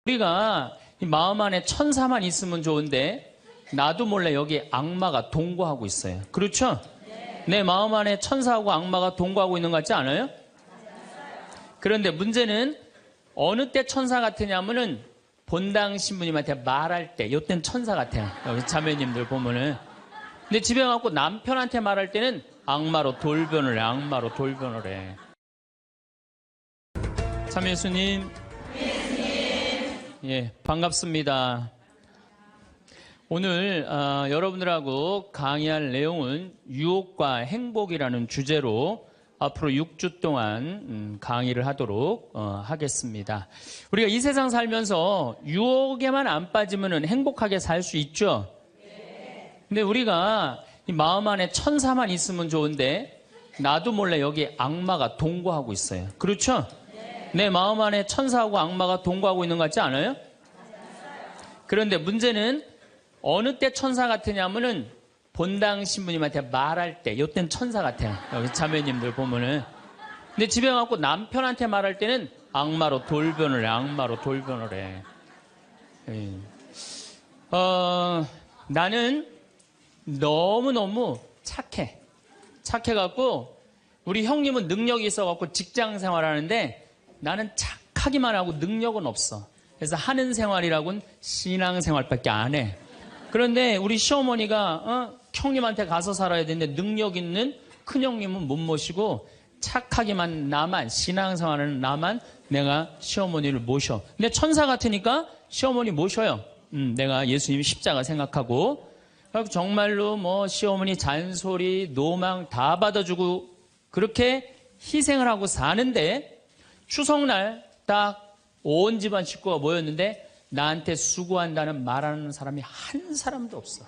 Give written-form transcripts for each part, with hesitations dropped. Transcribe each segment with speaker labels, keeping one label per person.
Speaker 1: 우리가 이 마음 안에 천사만 있으면 좋은데 나도 몰래 여기 악마가 동거하고 있어요. 그렇죠? 내 마음 안에 천사하고 악마가 동거하고 있는 것 같지 않아요? 그런데 문제는 어느 때 천사 같으냐면은 본당 신부님한테 말할 때, 이때는 천사 같아요. 여기 자매님들 보면은. 근데 집에 가고 남편한테 말할 때는 악마로 돌변을 해. 악마로 돌변을 해. 참 예수님. 예, 반갑습니다. 오늘 여러분들하고 강의할 내용은 유혹과 행복이라는 주제로 앞으로 6주 동안 강의를 하도록 하겠습니다. 우리가 이 세상 살면서 유혹에만 안 빠지면 행복하게 살 수 있죠? 근데 우리가 이 마음 안에 천사만 있으면 좋은데 나도 몰래 여기 악마가 동거하고 있어요. 그렇죠? 내 마음 안에 천사하고 악마가 동거하고 있는 것 같지 않아요? 그런데 문제는 어느 때 천사 같으냐면은 본당 신부님한테 말할 때, 이때는 천사 같아요. 여기 자매님들 보면은. 근데 집에 가고 남편한테 말할 때는 악마로 돌변을 해. 악마로 돌변을 해. 예. 나는 너무너무 착해. 착해갖고 우리 형님은 능력이 있어갖고 직장 생활하는데 나는 착하기만 하고 능력은 없어. 그래서 하는 생활이라고는 신앙 생활밖에 안 해. 그런데 우리 시어머니가 형님한테 가서 살아야 되는데 능력 있는 큰형님은 못 모시고 착하기만 나만, 신앙 생활은 나만 내가 시어머니를 모셔. 근데 천사 같으니까 시어머니 모셔요. 내가 예수님 십자가 생각하고. 정말로 뭐 시어머니 잔소리, 노망 다 받아주고 그렇게 희생을 하고 사는데 추석날 딱 온 집안 식구가 모였는데 나한테 수고한다는 말하는 사람이 한 사람도 없어.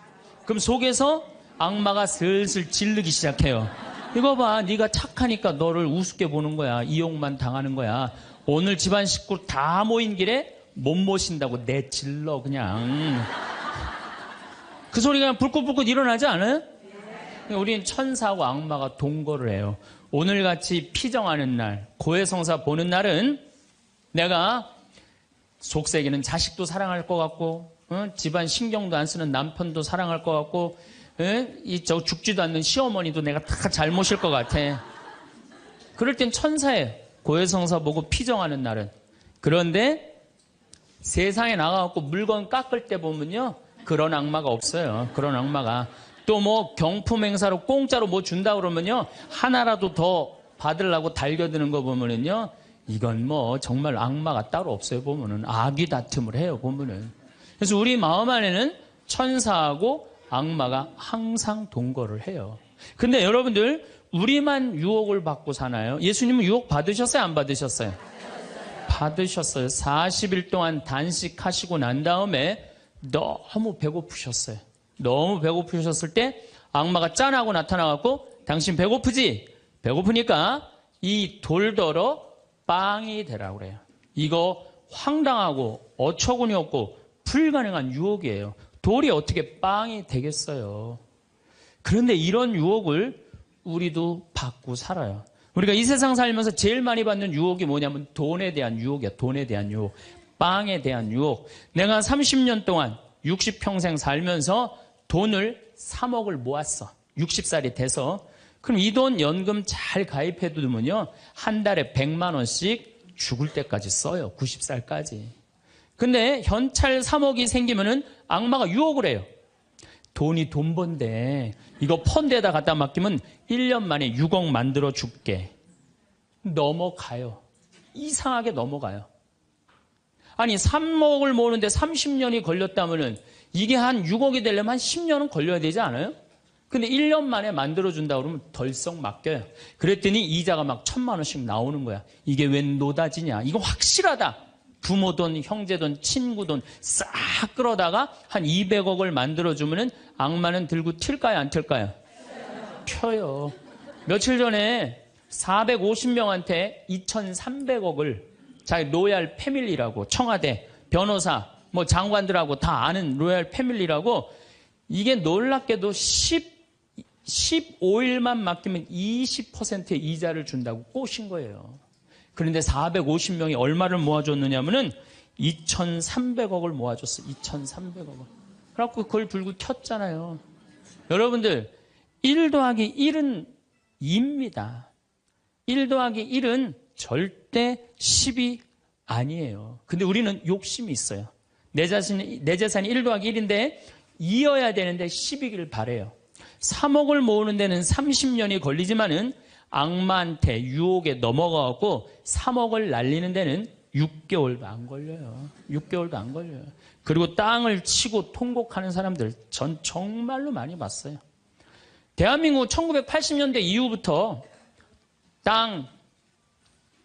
Speaker 1: 그럼 속에서 악마가 슬슬 질르기 시작해요. 이거 봐, 네가 착하니까 너를 우습게 보는 거야. 이용만 당하는 거야. 오늘 집안 식구 다 모인 길에 못 모신다고 내질러 그냥. 그 소리가 불긋불긋 일어나지 않아요? 우리는 천사하고 악마가 동거를 해요. 오늘같이 피정하는 날, 고해성사 보는 날은 내가 속세기는 자식도 사랑할 것 같고, 집안 신경도 안 쓰는 남편도 사랑할 것 같고, 죽지도 않는 시어머니도 내가 다 잘 모실 것 같아. 그럴 땐 천사예요. 고해성사 보고 피정하는 날은. 그런데 세상에 나가갖고 물건 깎을 때 보면요, 그런 악마가 없어요. 그런 악마가. 또 뭐 경품 행사로 공짜로 뭐 준다 그러면요, 하나라도 더 받으려고 달겨드는 거 보면은요, 이건 뭐 정말 악마가 따로 없어요. 보면은 악이 다툼을 해요. 보면은. 그래서 우리 마음 안에는 천사하고 악마가 항상 동거를 해요. 근데 여러분들, 우리만 유혹을 받고 사나요? 예수님은 유혹 받으셨어요? 안 받으셨어요? 받으셨어요. 40일 동안 단식하시고 난 다음에 너무 배고프셨어요. 너무 배고프셨을 때 악마가 짠하고 나타나갖고 당신 배고프지? 배고프니까 이 돌더러 빵이 되라고 그래요. 이거 황당하고 어처구니 없고 불가능한 유혹이에요. 돌이 어떻게 빵이 되겠어요. 그런데 이런 유혹을 우리도 받고 살아요. 우리가 이 세상 살면서 제일 많이 받는 유혹이 뭐냐면 돈에 대한 유혹이야. 돈에 대한 유혹. 빵에 대한 유혹. 내가 30년 동안 60평생 살면서 돈을 3억을 모았어. 60살이 돼서. 그럼 이 돈 연금 잘 가입해 두면요, 한 달에 100만 원씩 죽을 때까지 써요. 90살까지. 근데 현찰 3억이 생기면은 악마가 유혹을 해요. 돈이 돈 번데 이거 펀드에다 갖다 맡기면 1년 만에 6억 만들어 줄게. 넘어가요. 이상하게 넘어가요. 아니 3억을 모으는데 30년이 걸렸다면은 이게 한 6억이 되려면 한 10년은 걸려야 되지 않아요? 근데 1년 만에 만들어준다 그러면 덜썩 맡겨요. 그랬더니 이자가 막 1,000만 원씩 나오는 거야. 이게 웬 노다지냐. 이거 확실하다. 부모 돈, 형제 돈, 친구 돈 싹 끌어다가 한 200억을 만들어주면은 악마는 들고 튈까요? 안 튈까요? 펴요. 며칠 전에 450명한테 2,300억을 자기 로얄 패밀리라고, 청와대, 변호사, 뭐 장관들하고 다 아는 로얄 패밀리라고, 이게 놀랍게도 15일만 맡기면 20%의 이자를 준다고 꼬신 거예요. 그런데 450명이 얼마를 모아줬느냐면은 2,300억을 모아줬어. 2,300억을. 그래갖고 그걸 불고 켰잖아요. 여러분들 1 더하기 1은 2입니다. 1 더하기 1은 절대 10이 아니에요. 근데 우리는 욕심이 있어요. 내 재산이 1 더하기 1인데 2여야 되는데 10이길 바래요. 3억을 모으는 데는 30년이 걸리지만은 악마한테 유혹에 넘어가고 3억을 날리는 데는 6개월도 안 걸려요. 6개월도 안 걸려요. 그리고 땅을 치고 통곡하는 사람들 전 정말로 많이 봤어요. 대한민국 1980년대 이후부터 땅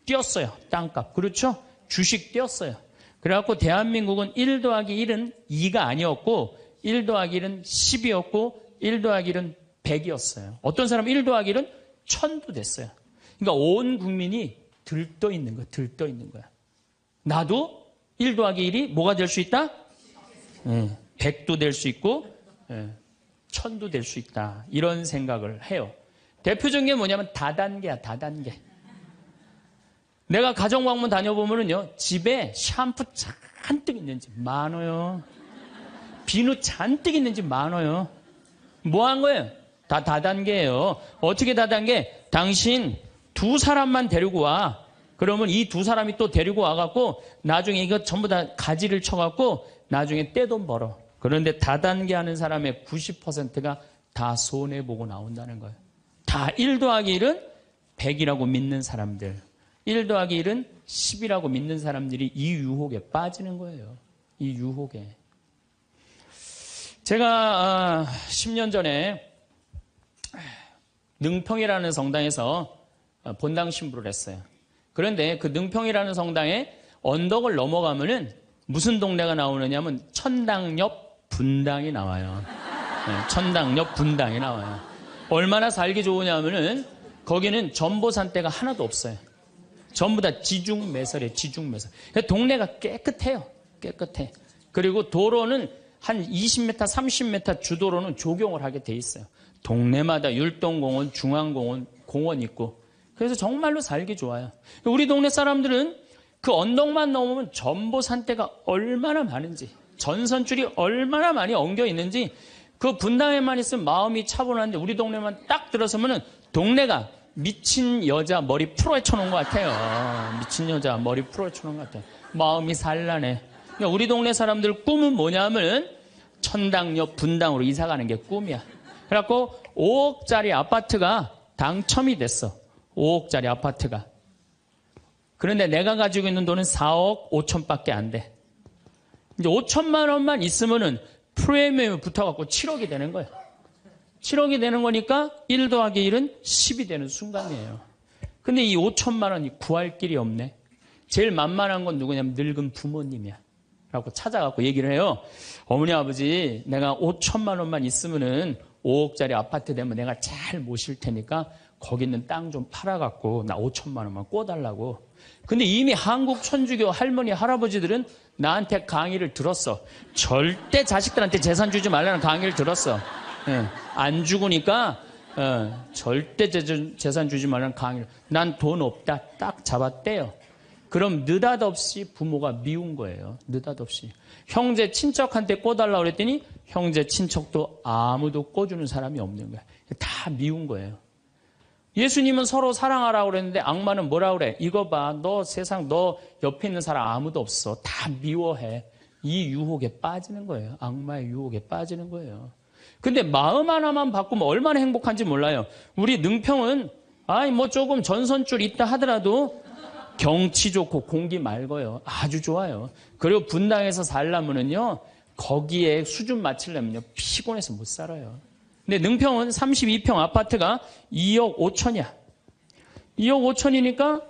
Speaker 1: 뛰었어요. 땅값. 그렇죠? 주식 뛰었어요. 그래갖고 대한민국은 1 더하기 1은 2가 아니었고 1 더하기 1은 10이었고 1 더하기 1은 100이었어요. 어떤 사람은 1 더하기 1은 1000도 됐어요. 그러니까 온 국민이 들떠 있는 거야. 들떠 있는 거야. 나도 1 더하기 1이 뭐가 될 수 있다? 100도 될 수 있고 1000도 될 수 있다. 이런 생각을 해요. 대표적인 게 뭐냐면 다단계야. 다단계. 내가 가정방문 다녀보면은요, 집에 샴푸 잔뜩 있는 집 많아요. 비누 잔뜩 있는 집 많아요. 뭐 한 거예요? 다 다단계예요. 어떻게 다단계? 당신 2사람만 데리고 와. 그러면 이 2사람이 또 데리고 와갖고 나중에 이거 전부 다 가지를 쳐갖고 나중에 떼돈 벌어. 그런데 다단계 하는 사람의 90%가 다 손해보고 나온다는 거예요. 다 1 더하기 1은 100이라고 믿는 사람들. 1 더하기 1은 10이라고 믿는 사람들이 이 유혹에 빠지는 거예요. 이 유혹에. 제가 10년 전에 능평이라는 성당에서 본당 신부를 했어요. 그런데 그 능평이라는 성당에 언덕을 넘어가면은 무슨 동네가 나오느냐면 천당 옆 분당이 나와요. 천당 옆 분당이 나와요. 얼마나 살기 좋으냐면은 거기는 전보산대가 하나도 없어요. 전부 다 지중매설이에요. 지중매설. 동네가 깨끗해요. 깨끗해. 그리고 도로는 한 20m, 30m 주도로는 조경을 하게 돼 있어요. 동네마다 율동공원, 중앙공원, 공원 있고. 그래서 정말로 살기 좋아요. 우리 동네 사람들은 그 언덕만 넘으면 전보산대가 얼마나 많은지, 전선줄이 얼마나 많이 엉겨 있는지, 그 분당에만 있으면 마음이 차분한데 우리 동네만 딱 들어서면은 동네가 미친 여자 머리 풀어헤쳐 놓은 것 같아요. 미친 여자 머리 풀어헤쳐 놓은 것 같아요. 마음이 산란해. 그러니까 우리 동네 사람들 꿈은 뭐냐면 천당 옆 분당으로 이사 가는 게 꿈이야. 그래갖고 5억짜리 아파트가 당첨이 됐어. 5억짜리 아파트가. 그런데 내가 가지고 있는 돈은 4억 5천밖에 안 돼. 이제 5천만 원만 있으면은 프리미엄이 붙어갖고 7억이 되는 거야. 7억이 되는 거니까 1 더하기 1은 10이 되는 순간이에요. 근데 이 5천만 원이 구할 길이 없네. 제일 만만한 건 누구냐면 늙은 부모님이야. 라고 찾아갖고 얘기를 해요. 어머니, 아버지, 내가 5천만 원만 있으면은 5억짜리 아파트 되면 내가 잘 모실 테니까 거기 있는 땅 좀 팔아갖고 나 5천만 원만 꿔달라고. 근데 이미 한국 천주교 할머니, 할아버지들은 나한테 강의를 들었어. 절대 자식들한테 재산 주지 말라는 강의를 들었어. 안 죽으니까 절대 재산 주지 말라는 강의를. 난 돈 없다. 딱 잡았대요. 그럼 느닷없이 부모가 미운 거예요. 느닷없이. 형제 친척한테 꿔달라고 그랬더니 형제 친척도 아무도 꿔주는 사람이 없는 거야. 다 미운 거예요. 예수님은 서로 사랑하라고 그랬는데 악마는 뭐라고 그래? 이거 봐. 너 세상 너 옆에 있는 사람 아무도 없어. 다 미워해. 이 유혹에 빠지는 거예요. 악마의 유혹에 빠지는 거예요. 근데 마음 하나만 바꾸면 얼마나 행복한지 몰라요. 우리 능평은 뭐 조금 전선줄 있다 하더라도 경치 좋고 공기 맑아요. 아주 좋아요. 그리고 분당에서 살려면은요, 거기에 수준 맞추려면요, 피곤해서 못 살아요. 근데 능평은 32평 아파트가 2억 5천이야. 2억 5천이니까,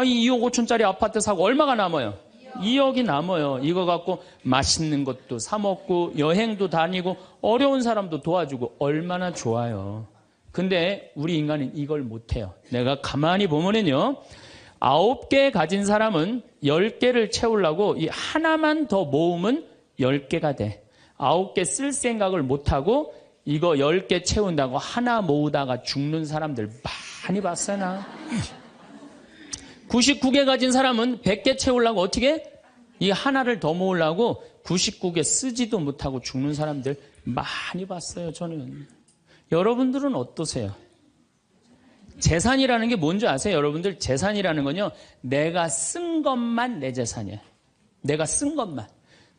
Speaker 1: 이 2억 5천짜리 아파트 사고 얼마가 남아요? 2억이 남아요. 이거 갖고 맛있는 것도 사 먹고, 여행도 다니고, 어려운 사람도 도와주고, 얼마나 좋아요. 근데 우리 인간은 이걸 못해요. 내가 가만히 보면은요, 9개 가진 사람은 10개를 채우려고 이 하나만 더 모으면 10개가 돼. 9개 쓸 생각을 못하고 이거 10개 채운다고 하나 모으다가 죽는 사람들 많이 봤어요, 나. 99개 가진 사람은 100개 채우려고 어떻게? 이 하나를 더 모으려고 99개 쓰지도 못하고 죽는 사람들 많이 봤어요, 저는. 여러분들은 어떠세요? 재산이라는 게 뭔지 아세요? 여러분들 재산이라는 건요, 내가 쓴 것만 내 재산이에요. 내가 쓴 것만.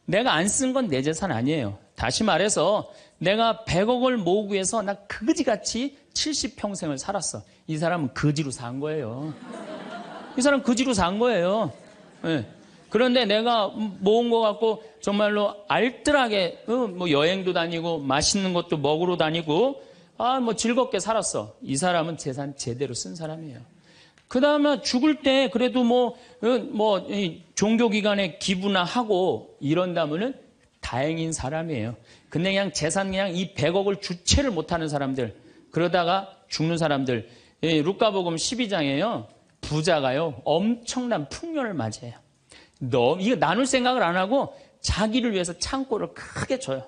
Speaker 1: 내가 안 쓴 건 내 재산 아니에요. 다시 말해서 내가 100억을 모으기 위해서 나 그지같이 70평생을 살았어. 이 사람은 거지로 산 거예요. 이 사람 거지로 산 거예요. 네. 그런데 내가 모은 거 갖고 정말로 알뜰하게 뭐 여행도 다니고 맛있는 것도 먹으러 다니고 뭐 즐겁게 살았어. 이 사람은 재산 제대로 쓴 사람이에요. 그 다음에 죽을 때 그래도 종교기관에 기부나 하고 이런다면은 다행인 사람이에요. 근데 그냥 재산 그냥 이 100억을 주체를 못하는 사람들, 그러다가 죽는 사람들, 루카복음 12장에요. 부자가요, 엄청난 풍년을 맞이해요. 이거 나눌 생각을 안 하고 자기를 위해서 창고를 크게 줘요.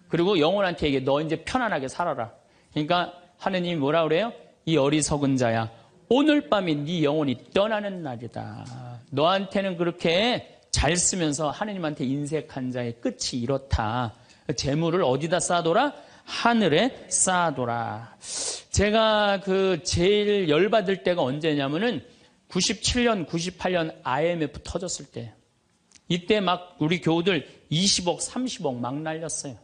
Speaker 1: 그리고 영혼한테 얘기해. 너 이제 편안하게 살아라. 그러니까 하느님이 뭐라 그래요? 이 어리석은 자야. 오늘 밤이 네 영혼이 떠나는 날이다. 너한테는 그렇게 잘 쓰면서 하느님한테 인색한 자의 끝이 이렇다. 재물을 어디다 쌓아둬라? 하늘에 쌓아둬라. 제가 제일 열받을 때가 언제냐면은 97년, 98년 IMF 터졌을 때. 이때 막 우리 교우들 20억, 30억 막 날렸어요.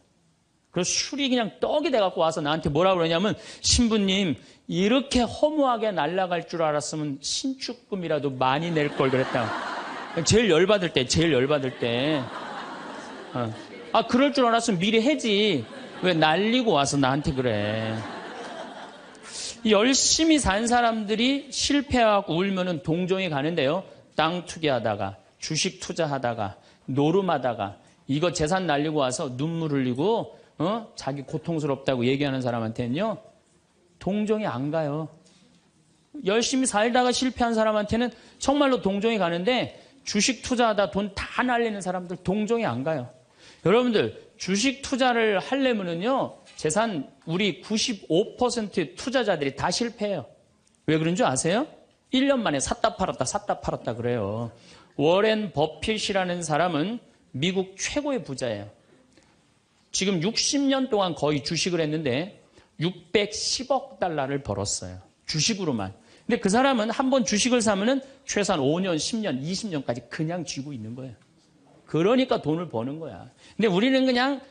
Speaker 1: 그래서 술이 그냥 떡이 돼갖고 와서 나한테 뭐라 그러냐면, 신부님, 이렇게 허무하게 날아갈 줄 알았으면 신축금이라도 많이 낼 걸 그랬다. 제일 열받을 때. 그럴 줄 알았으면 미리 해지. 왜 날리고 와서 나한테 그래. 열심히 산 사람들이 실패하고 울면은 동정이 가는데요. 땅 투기하다가, 주식 투자하다가, 노름하다가, 이거 재산 날리고 와서 눈물 흘리고, 자기 고통스럽다고 얘기하는 사람한테는요, 동정이 안 가요. 열심히 살다가 실패한 사람한테는 정말로 동정이 가는데, 주식 투자하다 돈 다 날리는 사람들 동정이 안 가요. 여러분들, 주식 투자를 하려면은요, 재산 우리 95% 투자자들이 다 실패해요. 왜 그런 줄 아세요? 1년 만에 샀다 팔았다 그래요. 워렌 버핏이라는 사람은 미국 최고의 부자예요. 지금 60년 동안 거의 주식을 했는데 610억 달러를 벌었어요. 주식으로만. 근데 그 사람은 한번 주식을 사면은 최소한 5년, 10년, 20년까지 그냥 쥐고 있는 거예요. 그러니까 돈을 버는 거야. 근데 우리는 그냥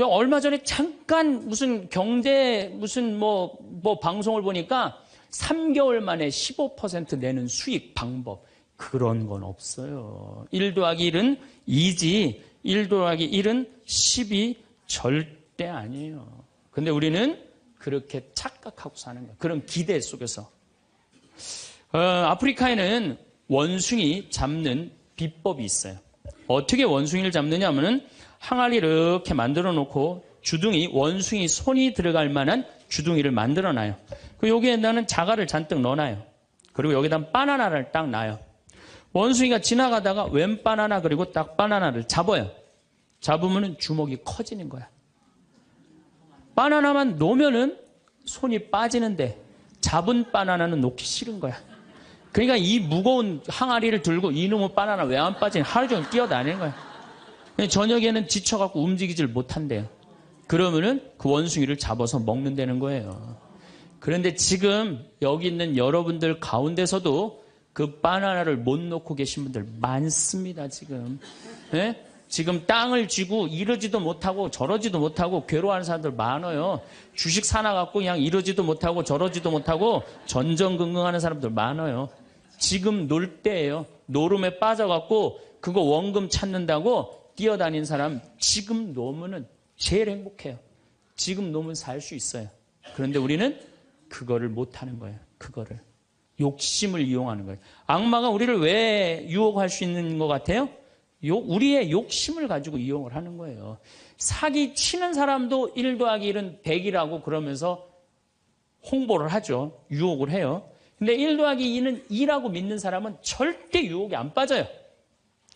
Speaker 1: 얼마 전에 잠깐 무슨 경제 방송을 보니까 3개월 만에 15% 내는 수익 방법, 그런 건 없어요. 1 더하기 1은 2지 1 더하기 1은 10이 절대 아니에요. 근데 우리는 그렇게 착각하고 사는 거예요. 그런 기대 속에서. 아프리카에는 원숭이 잡는 비법이 있어요. 어떻게 원숭이를 잡느냐 하면은 항아리를 이렇게 만들어 놓고 주둥이, 원숭이 손이 들어갈 만한 주둥이를 만들어 놔요. 그리고 여기에다는 자갈을 잔뜩 넣어 놔요. 그리고 여기다 바나나를 딱 놔요. 원숭이가 지나가다가 웬 바나나, 그리고 딱 바나나를 잡아요. 잡으면은 주먹이 커지는 거야. 바나나만 놓으면은 손이 빠지는데 잡은 바나나는 놓기 싫은 거야. 그러니까 이 무거운 항아리를 들고 이놈의 바나나 왜 안 빠지냐 하루 종일 뛰어다니는 거야. 저녁에는 지쳐갖고 움직이질 못한대요. 그러면은 그 원숭이를 잡아서 먹는다는 거예요. 그런데 지금 여기 있는 여러분들 가운데서도 그 바나나를 못 놓고 계신 분들 많습니다, 지금. 네? 지금 땅을 쥐고 이러지도 못하고 저러지도 못하고 괴로워하는 사람들 많아요. 주식 사놔갖고 그냥 이러지도 못하고 저러지도 못하고 전전긍긍하는 사람들 많아요. 지금 놀 때예요. 노름에 빠져갖고 그거 원금 찾는다고 뛰어다니는 사람 지금 놓으면은 제일 행복해요. 지금 놓으면 살 수 있어요. 그런데 우리는 그거를 못하는 거예요. 그거를. 욕심을 이용하는 거예요. 악마가 우리를 왜 유혹할 수 있는 것 같아요? 우리의 욕심을 가지고 이용을 하는 거예요. 사기 치는 사람도 1 더하기 1은 100이라고 그러면서 홍보를 하죠. 유혹을 해요. 근데 1 더하기 2는 2라고 믿는 사람은 절대 유혹에 안 빠져요.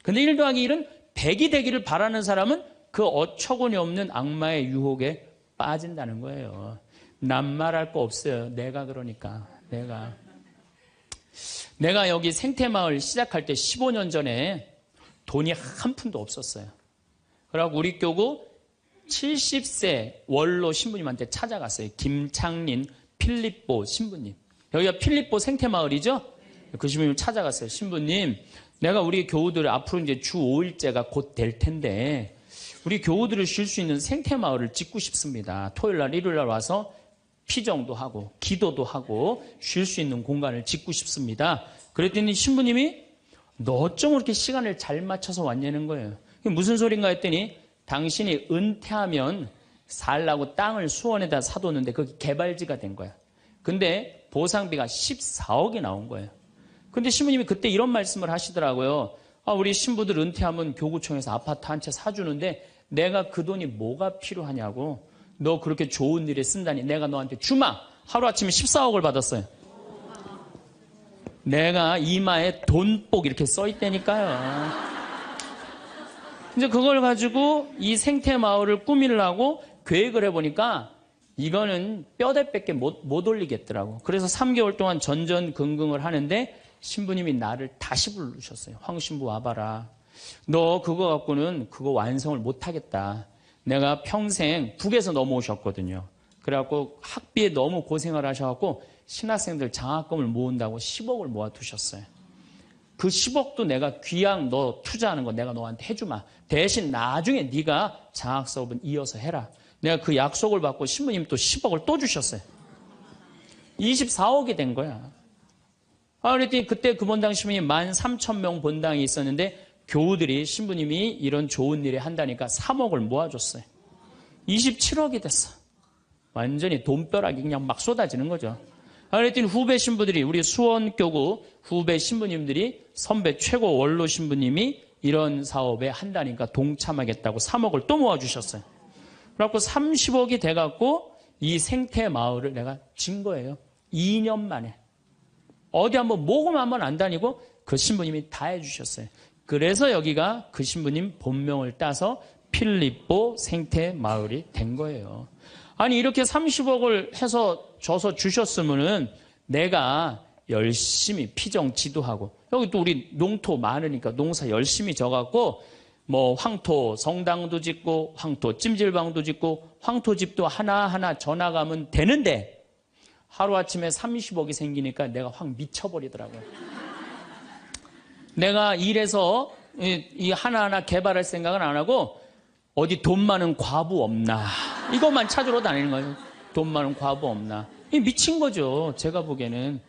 Speaker 1: 근데 1 더하기 1은 100이 되기를 바라는 사람은 그 어처구니 없는 악마의 유혹에 빠진다는 거예요. 난 말할 거 없어요. 내가 그러니까. 내가 여기 생태마을 시작할 때 15년 전에 돈이 한 푼도 없었어요. 그래갖고 우리 교구 70세 원로 신부님한테 찾아갔어요. 김창린 필립보 신부님. 여기가 필립보 생태마을이죠? 그 신부님 찾아갔어요. 신부님, 내가 우리 교우들 앞으로 이제 주 5일째가 곧 될 텐데 우리 교우들을 쉴 수 있는 생태마을을 짓고 싶습니다. 토요일날, 일요일날 와서 피정도 하고 기도도 하고 쉴 수 있는 공간을 짓고 싶습니다. 그랬더니 신부님이 너 어쩜 그렇게 시간을 잘 맞춰서 왔냐는 거예요. 그게 무슨 소린가 했더니 당신이 은퇴하면 살라고 땅을 수원에다 사뒀는데 그게 개발지가 된 거야. 근데 보상비가 14억이 나온 거예요. 근데 신부님이 그때 이런 말씀을 하시더라고요. 우리 신부들 은퇴하면 교구청에서 아파트 한 채 사주는데 내가 그 돈이 뭐가 필요하냐고. 너 그렇게 좋은 일에 쓴다니 내가 너한테 주마. 하루아침에 14억을 받았어요. 내가 이마에 돈복 이렇게 써있다니까요. 이제 그걸 가지고 이 생태마을을 꾸미려고 계획을 해보니까 이거는 뼈대밖에 못 올리겠더라고. 그래서 3개월 동안 전전긍긍을 하는데 신부님이 나를 다시 부르셨어요. 황 신부 와봐라. 너 그거 갖고는 그거 완성을 못하겠다. 내가 평생 북에서 넘어오셨거든요. 그래갖고 학비에 너무 고생을 하셔갖고 신학생들 장학금을 모은다고 10억을 모아두셨어요. 그 10억도 내가 귀양 너 투자하는 거 내가 너한테 해주마. 대신 나중에 네가 장학 사업은 이어서 해라. 내가 그 약속을 받고 신부님 또 10억을 또 주셨어요. 24억이 된 거야. 그랬더니 그때 그 본당 신부님 13,000명 본당이 있었는데 교우들이 신부님이 이런 좋은 일에 한다니까 3억을 모아줬어요. 27억이 됐어. 완전히 돈벼락이 그냥 막 쏟아지는 거죠. 그랬더니 후배 신부들이 우리 수원교구 후배 신부님들이 선배 최고 원로 신부님이 이런 사업에 한다니까 동참하겠다고 3억을 또 모아주셨어요. 그래갖고 30억이 돼갖고 이 생태마을을 내가 진 거예요. 2년 만에. 어디 한번 모금 한번 안 다니고 그 신부님이 다 해주셨어요. 그래서 여기가 그 신부님 본명을 따서 필립보 생태마을이 된 거예요. 아니 이렇게 30억을 해서 줘서 주셨으면은 내가 열심히 피정 지도하고 여기 또 우리 농토 많으니까 농사 열심히 져갖고 뭐 황토 성당도 짓고 황토 찜질방도 짓고 황토집도 하나하나 져나가면 되는데 하루아침에 30억이 생기니까 내가 확 미쳐버리더라고요. 내가 일해서 이 하나하나 개발할 생각은 안 하고 어디 돈 많은 과부 없나 이것만 찾으러 다니는 거예요. 돈 많은 과부 없나. 이 미친 거죠. 제가 보기에는.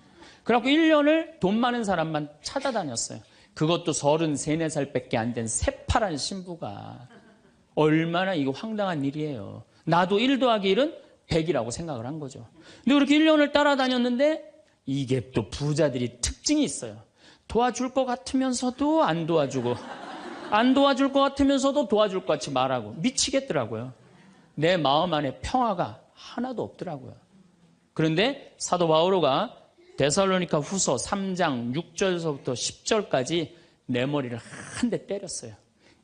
Speaker 1: 그래갖고 1년을 돈 많은 사람만 찾아다녔어요. 그것도 33, 4살밖에 안 된 새파란 신부가. 얼마나 이거 황당한 일이에요. 나도 1 더하기 1은 100이라고 생각을 한 거죠. 근데 그렇게 1년을 따라다녔는데 이게 또 부자들이 특징이 있어요. 도와줄 것 같으면서도 안 도와주고 안 도와줄 것 같으면서도 도와줄 것 같이 말하고 미치겠더라고요. 내 마음 안에 평화가 하나도 없더라고요. 그런데 사도 바오로가 데살로니가 후서 3장 6절서부터 10절까지 내 머리를 한 대 때렸어요.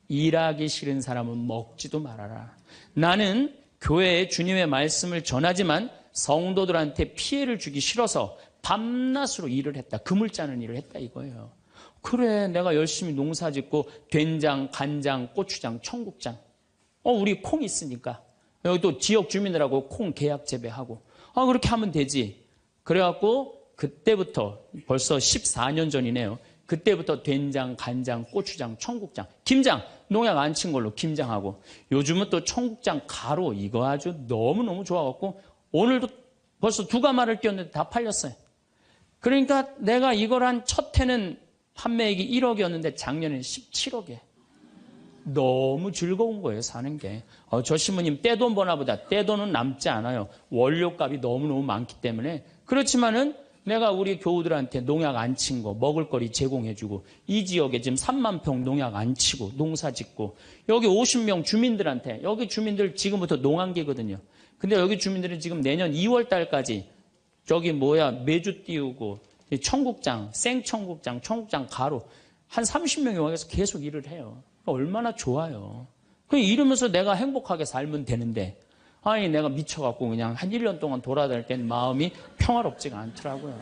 Speaker 1: 일하기 싫은 사람은 먹지도 말아라. 나는 교회에 주님의 말씀을 전하지만 성도들한테 피해를 주기 싫어서 밤낮으로 일을 했다. 금을 짜는 일을 했다 이거예요. 그래 내가 열심히 농사 짓고 된장, 간장, 고추장, 청국장 우리 콩 있으니까 여기 또 지역 주민들하고 콩 계약 재배하고 그렇게 하면 되지. 그래갖고 그때부터 벌써 14년 전이네요. 그때부터 된장, 간장, 고추장, 청국장, 김장 농약 안 친 걸로 김장하고 요즘은 또 청국장 가루 이거 아주 너무너무 좋아갖고 오늘도 벌써 2가마를 띄웠는데 다 팔렸어요. 그러니까 내가 이걸 한 첫 해는 판매액이 1억이었는데 작년에는 17억이에요. 너무 즐거운 거예요, 사는 게. 저 신부님 떼돈 버나 보다. 떼돈은 남지 않아요. 원료값이 너무너무 많기 때문에. 그렇지만은 내가 우리 교우들한테 농약 안 친 거, 먹을거리 제공해주고, 이 지역에 지금 3만 평 농약 안 치고, 농사 짓고, 여기 50명 주민들한테, 여기 주민들 지금부터 농한기거든요. 근데 여기 주민들은 지금 내년 2월 달까지 저기 메주 띄우고, 청국장, 생청국장, 청국장 가루, 한 30명이 와서 계속 일을 해요. 얼마나 좋아요. 이러면서 내가 행복하게 살면 되는데, 아니, 내가 미쳐갖고 그냥 한 1년 동안 돌아다닐 땐 마음이 평화롭지가 않더라고요.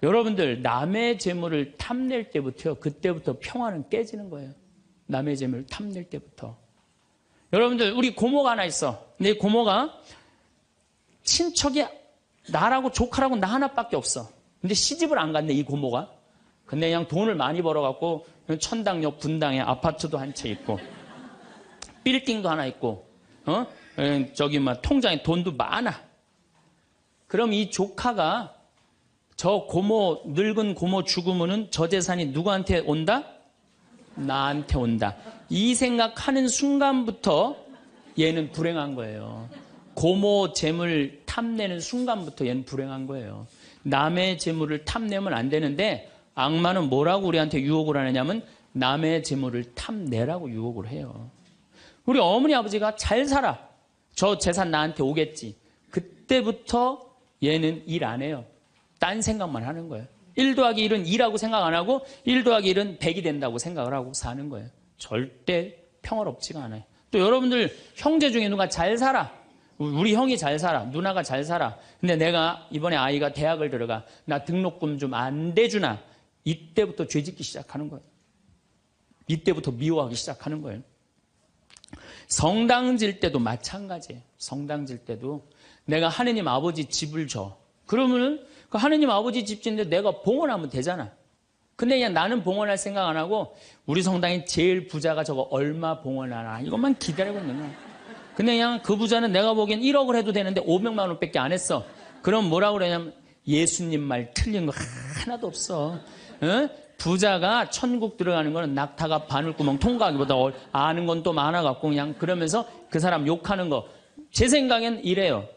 Speaker 1: 여러분들 남의 재물을 탐낼 때부터요. 그때부터 평화는 깨지는 거예요. 남의 재물을 탐낼 때부터. 여러분들 우리 고모가 하나 있어. 근데 이 고모가 친척이 나라고 조카라고 나 하나밖에 없어. 근데 시집을 안 갔네 이 고모가. 근데 그냥 돈을 많이 벌어갖고 천당역 분당에 아파트도 한 채 있고 빌딩도 하나 있고 저기 막 통장에 돈도 많아. 그럼 이 조카가 저 고모 늙은 고모 죽으면은 저 재산이 누구한테 온다? 나한테 온다. 이 생각하는 순간부터 얘는 불행한 거예요. 고모 재물 탐내는 순간부터 얘는 불행한 거예요. 남의 재물을 탐내면 안 되는데 악마는 뭐라고 우리한테 유혹을 하느냐면 남의 재물을 탐내라고 유혹을 해요. 우리 어머니 아버지가 잘 살아. 저 재산 나한테 오겠지. 그때부터 얘는 일 안 해요. 딴 생각만 하는 거예요. 1 더하기 1은 2라고 생각 안 하고 1 더하기 1은 100이 된다고 생각을 하고 사는 거예요. 절대 평화롭지가 않아요. 또 여러분들 형제 중에 누가 잘 살아. 우리 형이 잘 살아. 누나가 잘 살아. 근데 내가 이번에 아이가 대학을 들어가. 나 등록금 좀 안 대주나. 이때부터 죄짓기 시작하는 거예요. 이때부터 미워하기 시작하는 거예요. 성당 질 때도 마찬가지예요. 성당 질 때도 내가 하느님 아버지 집을 줘. 그러면은 그 하느님 아버지 집 짓는데 내가 봉헌하면 되잖아. 근데 그냥 나는 봉헌할 생각 안 하고 우리 성당에 제일 부자가 저거 얼마 봉헌하나 이것만 기다리고 있는 거야. 근데 그냥 그 부자는 내가 보기엔 1억을 해도 되는데 500만 원밖에 안 했어. 그럼 뭐라고 그러냐면 예수님 말 틀린 거 하나도 없어. 어? 부자가 천국 들어가는 거는 낙타가 바늘구멍 통과하기보다 아는 건 또 많아갖고 그냥 그러면서 그 사람 욕하는 거. 제 생각엔 이래요.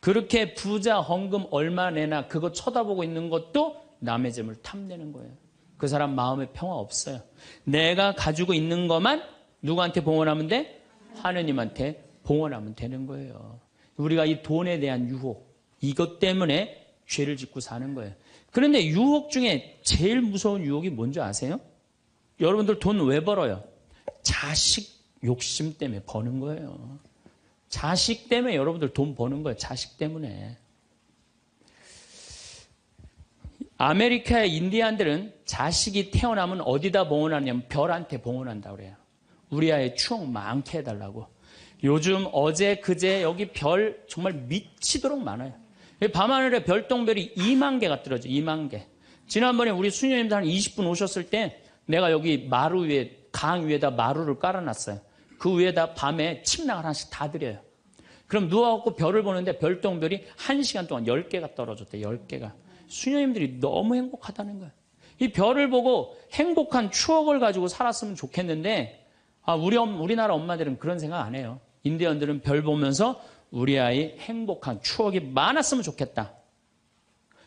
Speaker 1: 그렇게 부자 헌금 얼마 내나 그거 쳐다보고 있는 것도 남의 재물 탐내는 거예요. 그 사람 마음에 평화 없어요. 내가 가지고 있는 것만 누구한테 봉헌하면 돼? 하느님한테 봉헌하면 되는 거예요. 우리가 이 돈에 대한 유혹, 이것 때문에 죄를 짓고 사는 거예요. 그런데 유혹 중에 제일 무서운 유혹이 뭔지 아세요? 여러분들 돈 왜 벌어요? 자식 욕심 때문에 버는 거예요. 자식 때문에 여러분들 돈 버는 거예요. 자식 때문에. 아메리카의 인디안들은 자식이 태어나면 어디다 봉헌하냐면 별한테 봉헌한다고 그래요. 우리 아이 추억 많게 해달라고. 요즘 어제 그제 여기 별 정말 미치도록 많아요. 밤하늘에 별똥별이 2만 개가 떨어져. 2만 개. 지난번에 우리 수녀님들 한 20분 오셨을 때 내가 여기 마루 위에 강 위에다 마루를 깔아놨어요. 그 위에다 밤에 침낭을 하나씩 다 드려요. 그럼 누워갖고 별을 보는데 별똥별이 1시간 동안 10개가 떨어졌대. 10개가. 수녀님들이 너무 행복하다는 거예요. 이 별을 보고 행복한 추억을 가지고 살았으면 좋겠는데 우리나라 엄마들은 그런 생각 안 해요. 인디언들은 별 보면서 우리 아이 행복한 추억이 많았으면 좋겠다.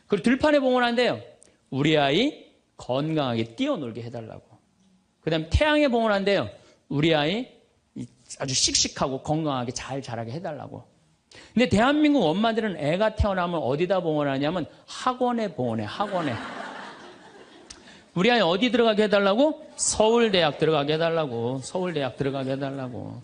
Speaker 1: 그리고 들판에 봉헌한대요. 우리 아이 건강하게 뛰어놀게 해달라고. 그 다음에 태양에 봉헌한대요. 우리 아이 아주 씩씩하고 건강하게 잘 자라게 해달라고. 근데 대한민국 엄마들은 애가 태어나면 어디다 봉헌하냐면 학원에 봉헌해. 학원에. 우리 아이 어디 들어가게 해달라고? 서울대학 들어가게 해달라고. 서울대학 들어가게 해달라고.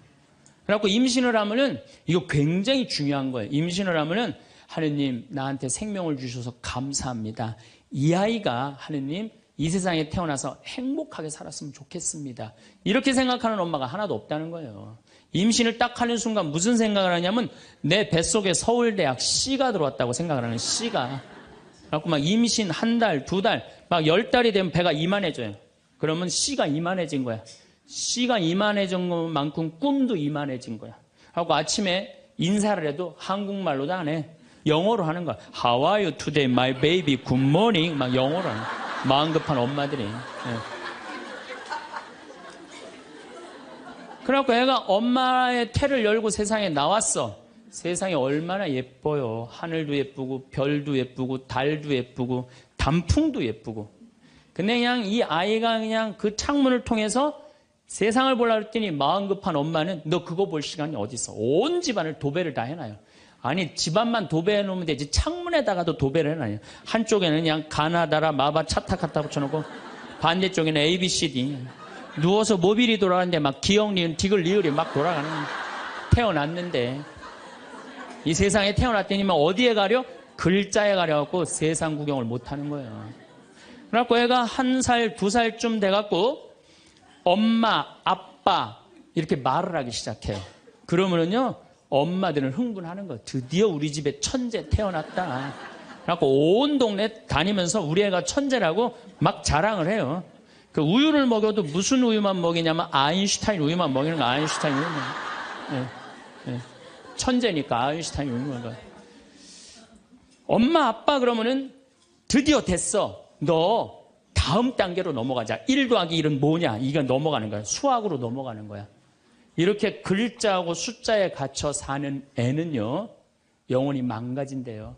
Speaker 1: 그래갖고 임신을 하면은 이거 굉장히 중요한 거예요. 임신을 하면은 하느님 나한테 생명을 주셔서 감사합니다. 이 아이가 하느님 이 세상에 태어나서 행복하게 살았으면 좋겠습니다. 이렇게 생각하는 엄마가 하나도 없다는 거예요. 임신을 딱 하는 순간 무슨 생각을 하냐면 내 뱃속에 서울대학 C가 들어왔다고 생각을 하는 C가. 그래갖고 막 임신 1달, 2달, 막 10달이 되면 배가 이만해져요. 그러면 C가 이만해진 거야. C가 이만해진 것만큼 꿈도 이만해진 거야. 하고 아침에 인사를 해도 한국말로도 안 해. 영어로 하는 거야. How are you today, my baby? Good morning. 막 영어로 하는 거야. 마음 급한 엄마들이. 네. 그래갖고 애가 엄마의 태를 열고 세상에 나왔어. 세상이 얼마나 예뻐요. 하늘도 예쁘고 별도 예쁘고 달도 예쁘고 단풍도 예쁘고. 근데 그냥 이 아이가 그냥 그 창문을 통해서 세상을 보려고 했더니 마음 급한 엄마는 너 그거 볼 시간이 어디 있어. 온 집안을 도배를 다 해놔요. 아니 집안만 도배해 놓으면 되지 창문에다가도 도배를 해놔요. 한쪽에는 그냥 가나다라 마바 차타카타 붙여놓고 반대쪽에는 ABCD. 누워서 모빌이 돌아가는데 막 기억 리은 디귿 리을이 막 돌아가는. 태어났는데 이 세상에 태어났더니 막 어디에 가려? 글자에 가려갖고 세상 구경을 못하는 거예요. 그래갖고 애가 1살, 2살쯤 돼갖고 엄마, 아빠 이렇게 말을 하기 시작해요. 그러면은요, 엄마들은 흥분하는 거예요. 드디어 우리 집에 천재 태어났다. 그래갖고 온 동네 다니면서 우리 애가 천재라고 막 자랑을 해요. 그 우유를 먹여도 무슨 우유만 먹이냐면 아인슈타인 우유만 먹이는 거. 아인슈타인 우유만. 예. 천재니까 아인슈타인 우유만 먹어. 엄마 아빠 그러면은 드디어 됐어. 너 다음 단계로 넘어가자. 1 더하기 1은 뭐냐? 이거 넘어가는 거야. 수학으로 넘어가는 거야. 이렇게 글자하고 숫자에 갇혀 사는 애는요, 영혼이 망가진대요.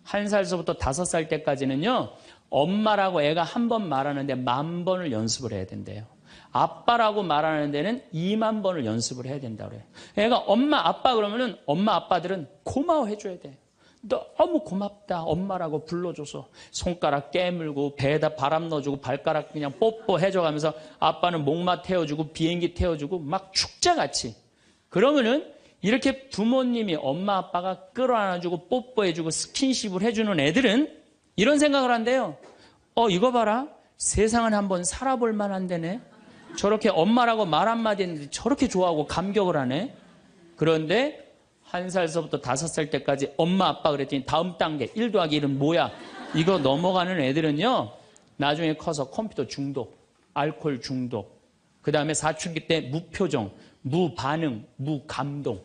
Speaker 1: 1살서부터 5살 때까지는요, 엄마라고 애가 한 번 말하는데 10,000번을 연습을 해야 된대요. 아빠라고 말하는 데는 20,000번을 연습을 해야 된다고 그래요. 애가 엄마, 아빠 그러면은 엄마, 아빠들은 고마워해줘야 돼. 너무 고맙다. 엄마라고 불러줘서 손가락 깨물고 배에다 바람 넣어주고 발가락 그냥 뽀뽀해줘가면서 아빠는 목마 태워주고 비행기 태워주고 막 축제같이. 그러면은 이렇게 부모님이 엄마 아빠가 끌어안아주고 뽀뽀해주고 스킨십을 해주는 애들은 이런 생각을 한대요. 이거 봐라. 세상은 한번 살아볼 만한 데네. 저렇게 엄마라고 말 한마디 했는데 저렇게 좋아하고 감격을 하네. 그런데 1살서부터 5살 때까지 엄마 아빠 그랬더니 다음 단계 1 더하기 1은 뭐야? 이거 넘어가는 애들은요, 나중에 커서 컴퓨터 중독, 알코올 중독, 그 다음에 사춘기 때 무표정, 무반응, 무감동.